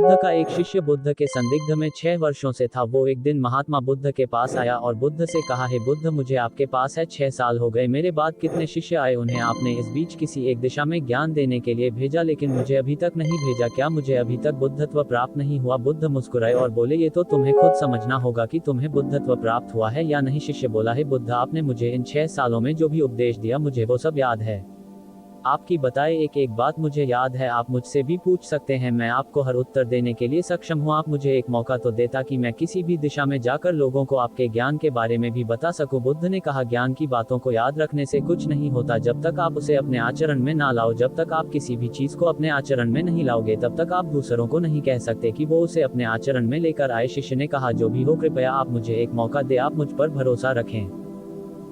बुद्ध का एक शिष्य बुद्ध के संदिग्ध में 6 वर्षों से था। वो एक दिन महात्मा बुद्ध के पास आया और बुद्ध से कहा, हे बुद्ध, मुझे आपके पास है 6 साल हो गए, मेरे बाद कितने शिष्य आए, उन्हें आपने इस बीच किसी एक दिशा में ज्ञान देने के लिए भेजा, लेकिन मुझे अभी तक नहीं भेजा। क्या मुझे अभी तक बुद्धत्व प्राप्त नहीं हुआ? बुद्ध मुस्कुराए और बोले, ये तो तुम्हें खुद समझना होगा कि तुम्हें बुद्धत्व प्राप्त हुआ है या नहीं। शिष्य बोला, हे बुद्ध, आपने मुझे इन 6 सालों में जो भी उपदेश दिया मुझे वो सब याद है। आपकी बताए एक एक बात मुझे याद है। आप मुझसे भी पूछ सकते हैं, मैं आपको हर उत्तर देने के लिए सक्षम हूँ। आप मुझे एक मौका तो देता कि मैं किसी भी दिशा में जाकर लोगों को आपके ज्ञान के बारे में भी बता सकूं। बुद्ध ने कहा, ज्ञान की बातों को याद रखने से कुछ नहीं होता जब तक आप उसे अपने आचरण में ना लाओ। जब तक आप किसी भी चीज को अपने आचरण में नहीं लाओगे तब तक आप दूसरों को नहीं कह सकते कि वो उसे अपने आचरण में लेकर आए। शिष्य ने कहा, जो भी हो, कृपया आप मुझे एक मौका दे, आप मुझ पर भरोसा रखें।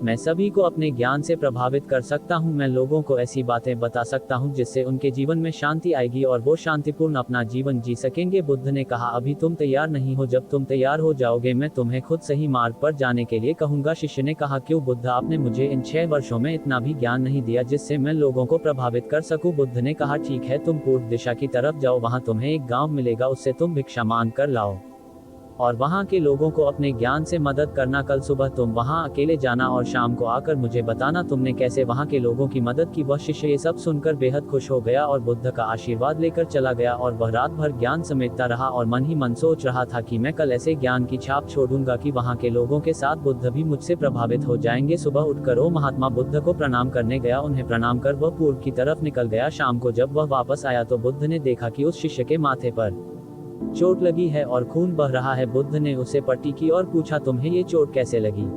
मैं सभी को अपने ज्ञान से प्रभावित कर सकता हूं। मैं लोगों को ऐसी बातें बता सकता हूं जिससे उनके जीवन में शांति आएगी और वो शांतिपूर्ण अपना जीवन जी सकेंगे। बुद्ध ने कहा, अभी तुम तैयार नहीं हो, जब तुम तैयार हो जाओगे मैं तुम्हें खुद सही मार्ग पर जाने के लिए कहूंगा। शिष्य ने कहा, क्यों बुद्ध, आपने मुझे इन 6 वर्षों में इतना भी ज्ञान नहीं दिया जिससे मैं लोगों को प्रभावित कर सकूं। बुद्ध ने कहा, ठीक है, तुम पूर्व दिशा की तरफ जाओ, वहां तुम्हें एक गाँव मिलेगा, उससे तुम भिक्षा मांग कर लाओ और वहां के लोगों को अपने ज्ञान से मदद करना। कल सुबह तुम वहां अकेले जाना और शाम को आकर मुझे बताना तुमने कैसे वहां के लोगों की मदद की। वह शिष्य ये सब सुनकर बेहद खुश हो गया और बुद्ध का आशीर्वाद लेकर चला गया और वह रात भर ज्ञान समेटता रहा और मन ही मन सोच रहा था कि मैं कल ऐसे ज्ञान की छाप छोड़ूंगा कि वहां के लोगों के साथ बुद्ध भी मुझसे प्रभावित हो जाएंगे। सुबह उठकर वो महात्मा बुद्ध को प्रणाम करने गया। उन्हें प्रणाम कर वह पूर्व की तरफ निकल गया। शाम को जब वह वापस आया तो बुद्ध ने देखा कि उस शिष्य के माथे पर चोट लगी है और खून बह रहा है। बुद्ध ने उसे पट्टी की और पूछा, तुम्हें ये चोट कैसे लगी?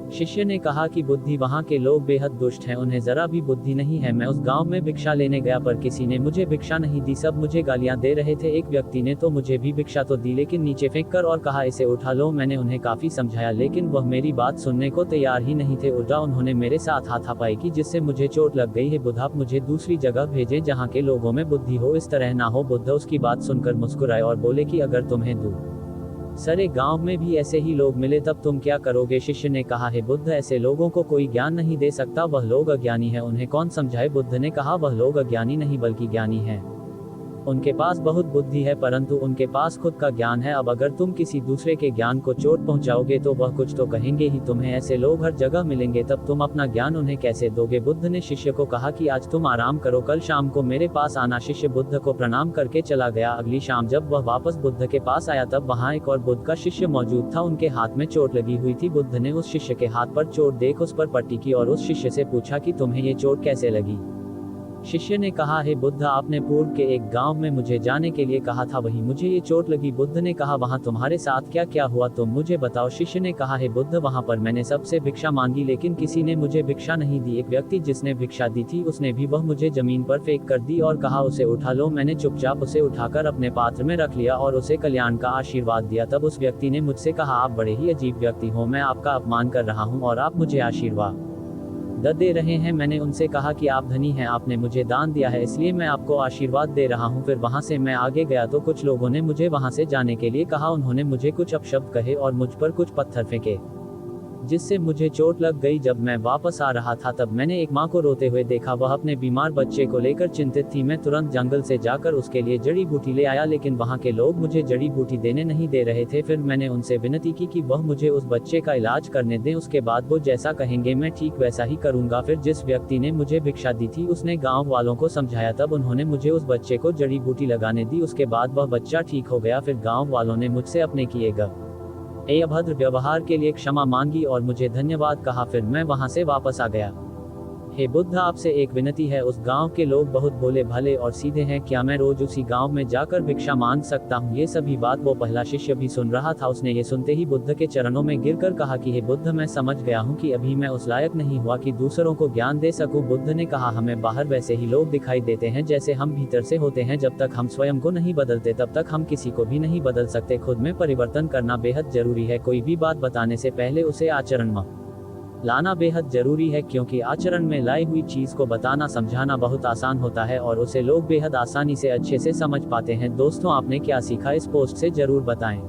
शिष्य ने कहा कि बुद्धि, वहाँ के लोग बेहद दुष्ट हैं, उन्हें जरा भी बुद्धि नहीं है। मैं उस गांव में भिक्षा लेने गया पर किसी ने मुझे भिक्षा नहीं दी, सब मुझे गालियां दे रहे थे। एक व्यक्ति ने तो मुझे भी भिक्षा तो दी लेकिन नीचे फेंक कर और कहा, इसे उठा लो। मैंने उन्हें काफी समझाया लेकिन वह मेरी बात सुनने को तैयार ही नहीं थे। उल्टा उन्होंने मेरे साथ हाथापाई की जिससे मुझे चोट लग गई है। बुद्ध, आप मुझे दूसरी जगह भेजें जहाँ के लोगों में बुद्धि हो, इस तरह ना हो। बुद्ध उसकी बात सुनकर मुस्कुराए और बोले कि अगर तुम्हें सारे गांव में भी ऐसे ही लोग मिले तब तुम क्या करोगे? शिष्य ने कहा, हे बुद्ध, ऐसे लोगों को कोई ज्ञान नहीं दे सकता, वह लोग अज्ञानी है, उन्हें कौन समझाए? बुद्ध ने कहा, वह लोग अज्ञानी नहीं बल्कि ज्ञानी हैं। उनके पास बहुत बुद्धि है परंतु उनके पास खुद का ज्ञान है। अब अगर तुम किसी दूसरे के ज्ञान को चोट पहुंचाओगे तो वह कुछ तो कहेंगे ही, तुम्हें ऐसे लोग हर जगह मिलेंगे, तब तुम अपना ज्ञान उन्हें कैसे दोगे? बुद्ध ने शिष्य को कहा कि आज तुम आराम करो, कल शाम को मेरे पास आना। शिष्य बुद्ध को प्रणाम करके चला गया। अगली शाम जब वह वापस बुद्ध के पास आया तब वहां एक और बुद्ध का शिष्य मौजूद था, उनके हाथ में चोट लगी हुई थी। बुद्ध ने उस शिष्य के हाथ पर चोट देख उस पर पट्टी की और उस शिष्य से पूछा कि तुम्हें ये चोट कैसे लगी? शिष्य ने कहा, हे बुद्ध, आपने पूर्व के एक गांव में मुझे जाने के लिए कहा था, वहीं मुझे ये चोट लगी। बुद्ध ने कहा, वहां तुम्हारे साथ क्या क्या हुआ तुम मुझे बताओ। शिष्य ने कहा, हे बुद्ध, वहां पर मैंने सबसे भिक्षा मांगी लेकिन किसी ने मुझे भिक्षा नहीं दी। एक व्यक्ति जिसने भिक्षा दी थी उसने भी वह मुझे जमीन पर फेंक कर दी और कहा, उसे उठा लो। मैंने चुपचाप उसे उठाकर अपने पात्र में रख लिया और उसे कल्याण का आशीर्वाद दिया। तब उस व्यक्ति ने मुझसे कहा, आप बड़े ही अजीब व्यक्ति हो, मैं आपका अपमान कर रहा हूँ और आप मुझे आशीर्वाद दे रहे हैं। मैंने उनसे कहा कि आप धनी हैं, आपने मुझे दान दिया है इसलिए मैं आपको आशीर्वाद दे रहा हूं। फिर वहां से मैं आगे गया तो कुछ लोगों ने मुझे वहां से जाने के लिए कहा। उन्होंने मुझे कुछ अपशब्द कहे और मुझ पर कुछ पत्थर फेंके जिससे मुझे चोट लग गई। जब मैं वापस आ रहा था तब मैंने एक माँ को रोते हुए देखा, वह अपने बीमार बच्चे को लेकर चिंतित थी। मैं तुरंत जंगल से जाकर उसके लिए जड़ी बूटी ले आया लेकिन वहाँ के लोग मुझे जड़ी बूटी देने नहीं दे रहे थे। फिर मैंने उनसे विनती की कि वह मुझे उस बच्चे का इलाज करने दें, उसके बाद वो जैसा कहेंगे मैं ठीक वैसा ही करूंगा। फिर जिस व्यक्ति ने मुझे भिक्षा दी थी उसने गाँव वालों को समझाया, तब उन्होंने मुझे उस बच्चे को जड़ी बूटी लगाने दी। उसके बाद वह बच्चा ठीक हो गया। फिर गाँव वालों ने मुझसे अपने किए गए अभद्र व्यवहार के लिए क्षमा मांगी और मुझे धन्यवाद कहा। फिर मैं वहां से वापस आ गया। हे बुद्ध, आपसे एक विनती है, उस गांव के लोग बहुत भोले भाले और सीधे हैं, क्या मैं रोज उसी गांव में जाकर भिक्षा मांग सकता हूं? ये सभी बात वो पहला शिष्य भी सुन रहा था। उसने ये सुनते ही बुद्ध के चरणों में गिरकर कहा कि हे बुद्ध, मैं समझ गया हूं कि अभी मैं उस लायक नहीं हुआ कि दूसरों को ज्ञान दे सकूं। बुद्ध ने कहा, हमें बाहर वैसे ही लोग दिखाई देते हैं जैसे हम भीतर से होते हैं। जब तक हम स्वयं को नहीं बदलते तब तक हम किसी को भी नहीं बदल सकते। खुद में परिवर्तन करना बेहद जरूरी है। कोई भी बात बताने से पहले उसे आचरण में लाना बेहद जरूरी है, क्योंकि आचरण में लाई हुई चीज को बताना समझाना बहुत आसान होता है और उसे लोग बेहद आसानी से अच्छे से समझ पाते हैं। दोस्तों, आपने क्या सीखा इस पोस्ट से जरूर बताएं।